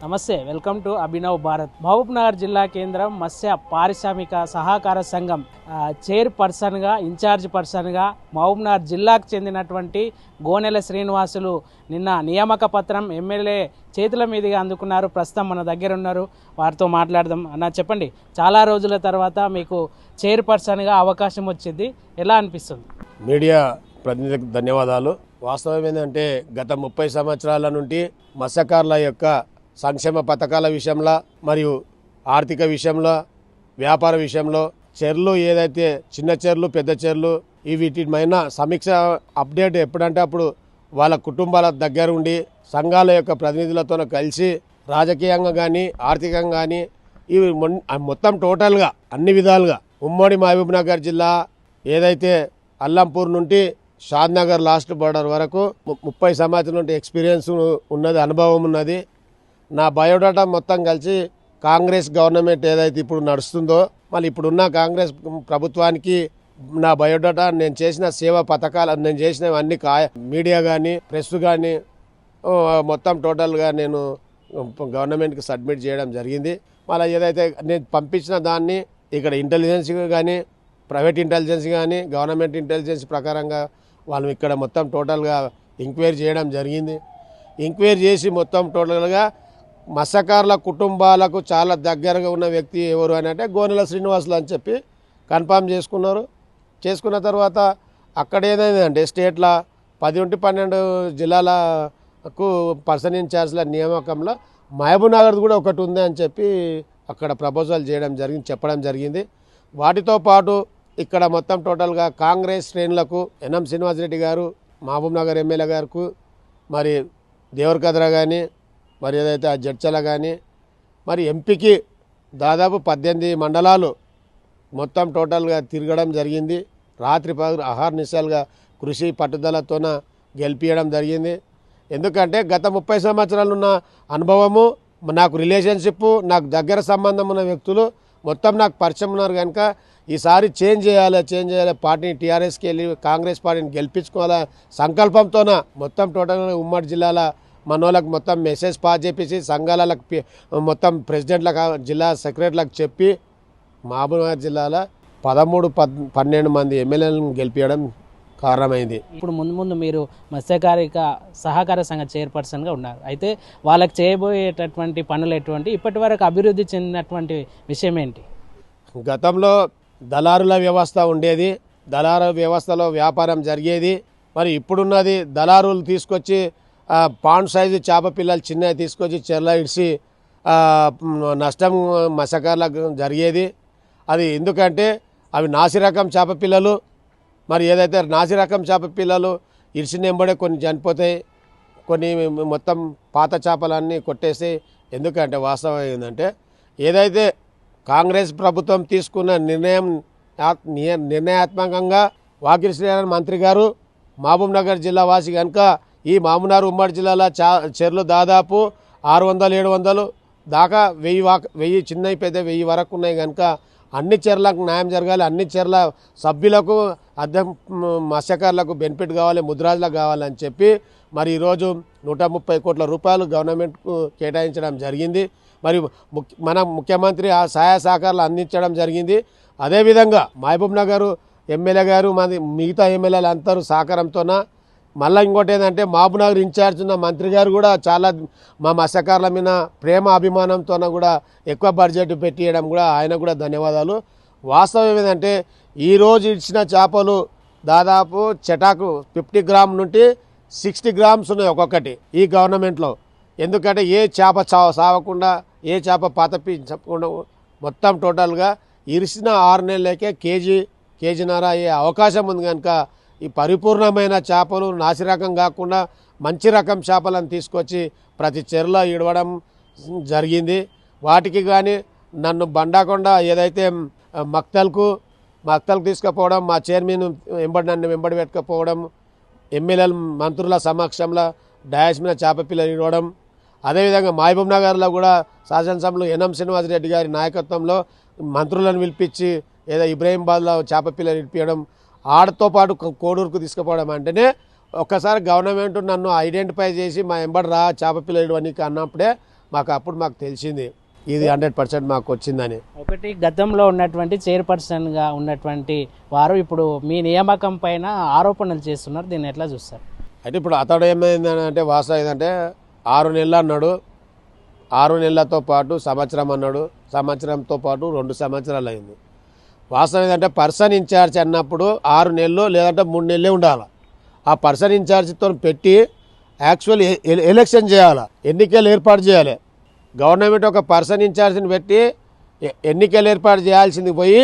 నమస్తే, welcome to Abhinav Bharat. Mahabubnagar జిల్లా కేంద్రం మత్స్య పారిశ్రామిక సహకార సంఘం చైర్పర్సన్గా, ఇన్ఛార్జ్ పర్సన్గా మహబూబ్నగర్ జిల్లాకు చెందినటువంటి గోనెల శ్రీనివాసులు నిన్న నియామక పత్రం ఎమ్మెల్యే చేతుల మీదుగా అందుకున్నారు. ప్రస్తుతం మన దగ్గర ఉన్నారు, వారితో మాట్లాడదాం. అన్న చెప్పండి, చాలా రోజుల తర్వాత మీకు చైర్పర్సన్గా అవకాశం వచ్చింది, ఎలా అనిపిస్తుంది? మీడియా ప్రతినిధులకు ధన్యవాదాలు. వాస్తవం ఏంటంటే గత 30 సంవత్సరాల నుండి మత్స్యకారుల యొక్క సంక్షేమ పథకాల విషయంలో మరియు ఆర్థిక విషయంలో, వ్యాపార విషయంలో, చెర్లు ఏదైతే చిన్న చెర్లు, పెద్ద చెర్లు వీటిపైన సమీక్ష అప్డేట్ ఎప్పుడంటే అప్పుడు వాళ్ళ కుటుంబాల దగ్గర ఉండి సంఘాల యొక్క ప్రతినిధులతో కలిసి రాజకీయంగా కానీ ఆర్థికంగా కానీ ఇవి మొత్తం టోటల్గా అన్ని విధాలుగా ఉమ్మడి మహబూబ్నగర్ జిల్లా ఏదైతే అల్లంపూర్ నుండి షాద్నగర్ లాస్ట్ బోర్డర్ వరకు 30 సంవత్సరాల నుండి ఎక్స్పీరియన్స్ ఉన్నది, అనుభవం ఉన్నది. నా బయోడాటా మొత్తం కలిసి కాంగ్రెస్ గవర్నమెంట్ ఏదైతే ఇప్పుడు నడుస్తుందో, మళ్ళీ ఇప్పుడున్న కాంగ్రెస్ ప్రభుత్వానికి నా బయోడాటా, నేను చేసిన సేవా పథకాలు, నేను చేసినవన్నీ మీడియా కానీ ప్రెస్ కానీ మొత్తం టోటల్గా నేను గవర్నమెంట్కి సబ్మిట్ చేయడం జరిగింది. మళ్ళీ ఏదైతే నేను పంపించిన దాన్ని ఇక్కడ ఇంటెలిజెన్స్ కానీ, ప్రైవేట్ ఇంటెలిజెన్స్ కానీ, గవర్నమెంట్ ఇంటెలిజెన్స్ ప్రకారంగా వాళ్ళు ఇక్కడ మొత్తం టోటల్గా ఎంక్వైరీ చేయడం జరిగింది. ఎంక్వైరీ చేసి మొత్తం టోటల్గా మత్స్యకారుల కుటుంబాలకు చాలా దగ్గరగా ఉన్న వ్యక్తి ఎవరు అని అంటే గోనెల శ్రీనివాసులు అని చెప్పి కన్ఫామ్ చేసుకున్నారు. చేసుకున్న తర్వాత అక్కడ ఏదైందంటే స్టేట్లో 10-12 జిల్లాలకు పర్సన్ ఇన్ఛార్జ్ల నియామకంలో మహబూబ్నగర్ కూడా ఒకటి ఉంది అని చెప్పి అక్కడ ప్రపోజల్ చేయడం జరిగింది, చెప్పడం జరిగింది. వాటితో పాటు ఇక్కడ మొత్తం టోటల్గా కాంగ్రెస్ శ్రేణులకు ఎన్ఎం శ్రీనివాసరెడ్డి గారు, మహబూబ్నగర్ ఎమ్మెల్యే గారికి, మరి దేవరకద్ర కానీ, మరి ఏదైతే ఆ జడ్చల కానీ, మరి ఎంపీకి దాదాపు 18 మండలాలు మొత్తం టోటల్గా తిరగడం జరిగింది. రాత్రి పగలు అహర్నిశలుగా కృషి పట్టుదలతోన గెలిపించడం జరిగింది. ఎందుకంటే గత 30 సంవత్సరాలు ఉన్న అనుభవము, నాకు రిలేషన్షిప్, నాకు దగ్గర సంబంధం ఉన్న వ్యక్తులు మొత్తం నాకు పరిచయం ఉన్నారు. కనుక ఈసారి చేంజ్ చేయాలి, పార్టీని టీఆర్ఎస్కి వెళ్ళి కాంగ్రెస్ పార్టీని గెలిపించుకోవాలా సంకల్పంతోన మొత్తం టోటల్గా ఉమ్మడి జిల్లాల మనోళ్ళకు మొత్తం మెసేజ్ పాస్ చేపించి సంఘాలకు మొత్తం ప్రెసిడెంట్లకు, జిల్లా సెక్రటరీలకు చెప్పి మహబూబ్నగర్ జిల్లాలో 13-12 మంది ఎమ్మెల్యేలను గెలిపించడం కారణమైంది. ఇప్పుడు ముందు మీరు మత్స్యకారిక సహకార సంఘ చైర్పర్సన్గా ఉన్నారు. అయితే వాళ్ళకి చేయబోయేటటువంటి పనులు ఎటువంటి, ఇప్పటి వరకు అభివృద్ధి చెందినటువంటి విషయం ఏంటి? గతంలో దళారుల వ్యవస్థ ఉండేది, దళారు వ్యవస్థలో వ్యాపారం జరిగేది. మరి ఇప్పుడున్నది దళారులు తీసుకొచ్చి పాండ్ సైజు చేప పిల్లలు చిన్నవి తీసుకొచ్చి చెర్ల ఇడిచి నష్టం మత్స్యకారులకు జరిగేది. అది ఎందుకంటే అవి నాసిరకం చేప పిల్లలు, మరి ఏదైతే నాసిరకం చేప పిల్లలు ఇడిచిన వెంబడే కొన్ని చనిపోతాయి, కొన్ని మొత్తం పాత చేపలన్నీ కొట్టేసి. ఎందుకంటే వాస్తవం ఏంటంటే ఏదైతే కాంగ్రెస్ ప్రభుత్వం తీసుకున్న నిర్ణయాత్మకంగా వాకిలి శ్రీనారాయణ మంత్రి గారు మహబూబ్నగర్ జిల్లా వాసి కనుక ఈ మహబూబ్నగర్ ఉమ్మడి జిల్లాలో చెర్లు దాదాపు 600-700 దాకా 1000 చిన్నవి పెద్ద 1000 వరకు ఉన్నాయి. కనుక అన్ని చెర్లకు న్యాయం జరగాలి, అన్ని చెర్ల సభ్యులకు మత్స్యకారులకు బెనిఫిట్ కావాలి, ముద్రాజులకు కావాలని చెప్పి మరి ఈరోజు 130 కోట్ల రూపాయలు గవర్నమెంట్కు కేటాయించడం జరిగింది. మరి మన ముఖ్యమంత్రి ఆ సహాయ సహకారాలు అందించడం జరిగింది. అదేవిధంగా మహబూబ్నగర్ ఎమ్మెల్యే గారు, మిగతా ఎమ్మెల్యేలు అందరూ సహకారంతోన, మళ్ళీ ఇంకోటి ఏంటంటే మహబూబ్నగర్ ఇన్ఛార్జ్ ఉన్న మంత్రి గారు కూడా చాలా మా మత్స్యకారుల మీద ప్రేమ అభిమానంతో కూడా ఎక్కువ బడ్జెట్ పెట్టియడం కూడా ఆయన కూడా ధన్యవాదాలు. వాస్తవం ఏంటంటే ఈరోజు ఇచ్చిన చేపలు దాదాపు చెటాకు 50 గ్రామ్ నుండి 60 గ్రామ్స్ ఉన్నాయి ఒక్కొక్కటి ఈ గవర్నమెంట్లో. ఎందుకంటే ఏ చేప సావకుండా, ఏ చేప పాతపించకుండా మొత్తం టోటల్గా ఇరిసిన 6 నెలలకే కేజీన్నర అయ్యే అవకాశం ఉంది. కనుక ఈ పరిపూర్ణమైన చేపలు నాసిరకం కాకుండా మంచి రకం చేపలను తీసుకొచ్చి ప్రతి చెరువులో ఇడవడం జరిగింది. వాటికి కానీ నన్ను బండాకొండ ఏదైతే మక్తల్కు తీసుకుపోవడం, మా చైర్మన్ నన్ను వెంబడి పెట్టుకుపోవడం, ఎమ్మెల్యేల మంత్రుల సమక్షంలో డయాస్ మీద చేప పిల్లలు ఇవ్వడం. అదేవిధంగా మహబూబ్నగర్లో కూడా శాసనసభలో ఎన్ఎం శ్రీనివాసరెడ్డి గారి నాయకత్వంలో మంత్రులను పిలిపించి ఏదో ఇబ్రాహీంబాద్లో చేప పిల్లలు ఇప్పించడం, ఆడతో పాటు కోడూరుకు తీసుకుపోవడం. అంటేనే ఒక్కసారి గవర్నమెంట్ నన్ను ఐడెంటిఫై చేసి మా ఎంబడి రా చేప పిల్లలు అని అన్నప్పుడే మాకు తెలిసింది ఇది 100% మాకు వచ్చిందని. ఒకటి గతంలో ఉన్నటువంటి చైర్పర్సన్గా ఉన్నటువంటి వారు ఇప్పుడు మీ నియామకం పైన ఆరోపణలు చేస్తున్నారు, దీన్ని ఎట్లా చూస్తారు? అయితే ఇప్పుడు అతడు ఏమైందంటే వాస్తవం ఏంటంటే 6 నెలలు అన్నాడు, 6 నెలలతో పాటు సంవత్సరం అన్నాడు, సంవత్సరంతో పాటు 2 సంవత్సరాలు అయింది. వాస్తవం ఏంటంటే పర్సన్ ఇన్ఛార్జ్ అన్నప్పుడు 6 నెలలు లేదంటే 3 నెలలే ఉండాలి. ఆ పర్సన్ ఇన్ఛార్జ్తో పెట్టి యాక్చువల్ ఎలక్షన్ చేయాలి, ఎన్నికలు ఏర్పాటు చేయాలి. గవర్నమెంట్ ఒక పర్సన్ ఇన్ఛార్జ్ని పెట్టి ఎన్నికలు ఏర్పాటు చేయాల్సింది పోయి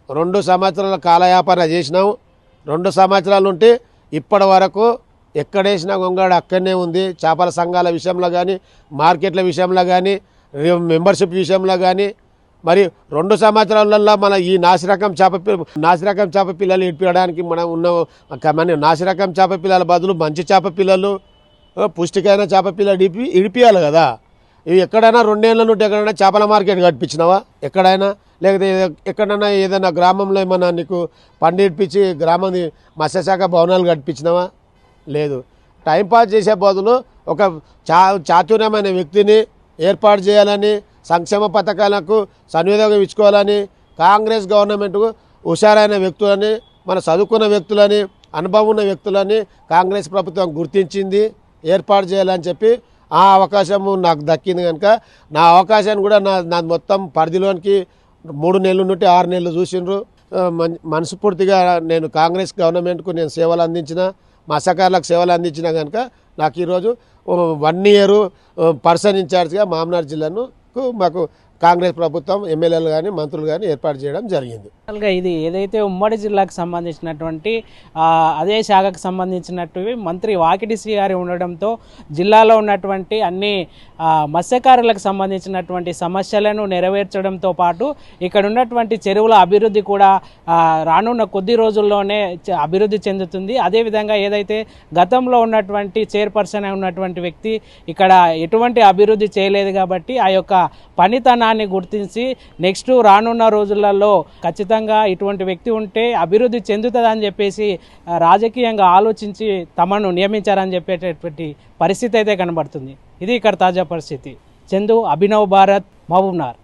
2 సంవత్సరాల కాలయాపన చేసినాం. 2 సంవత్సరాలు ఉంటే ఇప్పటి వరకు ఎక్కడేసినా గొంగాడు అక్కడనే ఉంది. చేపల సంఘాల విషయంలో కానీ, మార్కెట్ల విషయంలో కానీ, మెంబర్షిప్ విషయంలో కానీ. మరి 2 సంవత్సరాలలో మన ఈ నాసిరకం చేప పిల్లలు ఇడిపించడానికి మనం ఉన్న నాసిరకం చేప పిల్లల బదులు మంచి చేప పిల్లలు, పుష్టికైన చేప పిల్లలు ఇడిపియాలి కదా. ఇవి ఎక్కడైనా 2 ఏళ్ళ నుండి ఎక్కడైనా చేపల మార్కెట్ కట్టించినావా? ఎక్కడైనా లేకపోతే ఎక్కడైనా ఏదైనా గ్రామంలో ఏమన్నా నీకు పండి ఇడిపించి గ్రామం మత్స్యశాఖ భవనాలు కట్టించినావా? లేదు. టైంపాస్ చేసే బదులు ఒక చాతుర్యమైన వ్యక్తిని ఏర్పాటు చేయాలని, సంక్షేమ పథకాలకు సన్వినియోగం ఇచ్చుకోవాలని కాంగ్రెస్ గవర్నమెంట్కు హుషారైన వ్యక్తులని, మన చదువుకున్న వ్యక్తులని, అనుభవం ఉన్న వ్యక్తులని కాంగ్రెస్ ప్రభుత్వం గుర్తించింది, ఏర్పాటు చేయాలని చెప్పి ఆ అవకాశము నాకు దక్కింది. కనుక నా అవకాశాన్ని కూడా నా మొత్తం పరిధిలోనికి 3 నెలల నుండి 6 నెలలు చూసిండ్రు. మనస్ఫూర్తిగా నేను కాంగ్రెస్ గవర్నమెంట్కు నేను సేవలు అందించిన, మత్స్యకారులకు సేవలు అందించిన కనుక నాకు ఈరోజు 1 ఇయర్ పర్సన్ ఇన్ఛార్జ్గా మామనార్ జిల్లాను మాకు కాంగ్రెస్ ప్రభుత్వం ఎమ్మెల్యేలు కానీ మంత్రులు కానీ ఏర్పాటు చేయడం జరిగింది. ఇది ఏదైతే ఉమ్మడి జిల్లాకు సంబంధించినటువంటి అదే శాఖకు సంబంధించినట్టు మంత్రి వాకిటి శ్రీ గారి ఉండడంతో జిల్లాలో ఉన్నటువంటి అన్ని మత్స్యకారులకు సంబంధించినటువంటి సమస్యలను నెరవేర్చడంతో పాటు ఇక్కడ ఉన్నటువంటి చెరువుల అభివృద్ధి కూడా రానున్న కొద్ది రోజుల్లోనే అభివృద్ధి చెందుతుంది. అదేవిధంగా ఏదైతే గతంలో ఉన్నటువంటి చైర్పర్సన్ ఉన్నటువంటి వ్యక్తి ఇక్కడ ఎటువంటి అభివృద్ధి చేయలేదు కాబట్టి ఆ యొక్క పనితనాన్ని గుర్తించి నెక్స్ట్ రానున్న రోజులలో ఖచ్చితంగా ఇటువంటి వ్యక్తి ఉంటే అభివృద్ధి చెందుతుందని చెప్పేసి రాజకీయంగా ఆలోచించి తమను నియమించారని చెప్పేటటువంటి పరిస్థితి అయితే కనబడుతుంది. ఇది ఇక్కడ తాజా పరిస్థితి. చందు, అభినవ్ భారత్, మహబూబ్నగర్.